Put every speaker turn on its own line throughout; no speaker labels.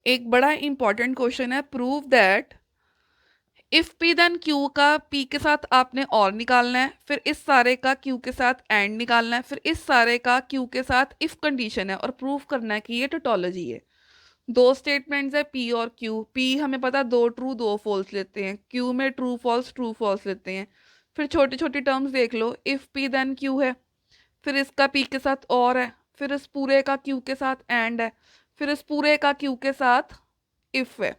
एक बड़ा important question है, prove that if P then Q का पी के साथ आपने और निकालना है, फिर इस सारे का क्यू के साथ एंड निकालना है, फिर इस सारे का क्यू के साथ इफ कंडीशन है और प्रूव करना है कि ये टोटोलॉजी है। दो स्टेटमेंट्स है पी और क्यू। पी हमें पता दो ट्रू दो फॉल्स लेते हैं, क्यू में ट्रू फॉल्स लेते हैं। फिर छोटी छोटी टर्म्स देख लो, इफ पी देन क्यू है, फिर इसका पी के साथ और है, फिर इस पूरे का क्यू के साथ एंड है, फिर इस पूरे का क्यू के साथ इफ है।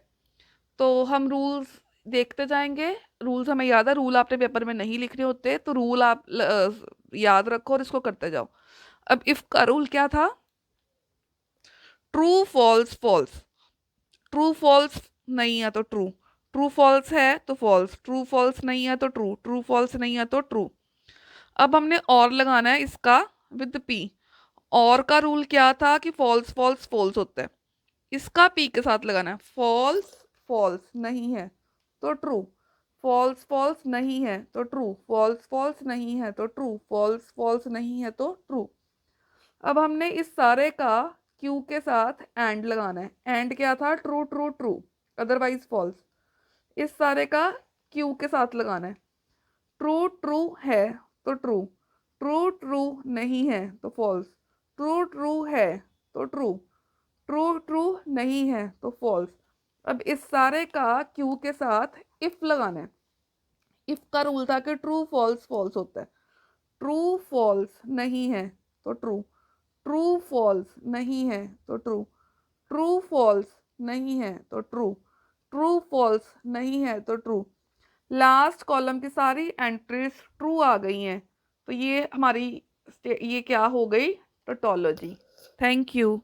तो हम रूल्स देखते जाएंगे। रूल्स हमें याद है, रूल आपने पेपर में नहीं लिख रहे होते, तो रूल आप याद रखो और इसको करते जाओ। अब इफ का रूल क्या था? True false false. True false नहीं है तो ट्रू, ट्रू फॉल्स है तो फॉल्स, ट्रू फॉल्स नहीं है तो ट्रू, ट्रू फॉल्स नहीं है तो ट्रू। अब हमने और लगाना है इसका विद पी। और का रूल क्या था कि फॉल्स फॉल्स फॉल्स होता है। इसका पी के साथ लगाना है, फॉल्स फॉल्स नहीं है तो ट्रू, फॉल्स फॉल्स नहीं है तो ट्रू, फॉल्स फॉल्स नहीं है तो ट्रू, फॉल्स फॉल्स नहीं है तो ट्रू। अब हमने इस सारे का क्यू के साथ एंड लगाना है। एंड क्या था? True true true, otherwise false. इस सारे का क्यू के साथ लगाना है। ट्रू ट्रू है तो ट्रू, ट्रू ट्रू नहीं है तो फॉल्स, ट्रू ट्रू है तो ट्रू, ट्रू ट्रू नहीं है तो फॉल्स। अब इस सारे का क्यू के साथ इफ लगाना है। इफ का रूल था कि ट्रू फॉल्स फॉल्स होता है। ट्रू फॉल्स नहीं है तो ट्रू, ट्रू फॉल्स नहीं है तो ट्रू, ट्रू फॉल्स नहीं है तो ट्रू, ट्रू फॉल्स नहीं है तो ट्रू। लास्ट कॉलम की सारी एंट्रीज ट्रू आ गई हैं, तो ये हमारी ये क्या हो गई? टोटोलॉजी। Thank you.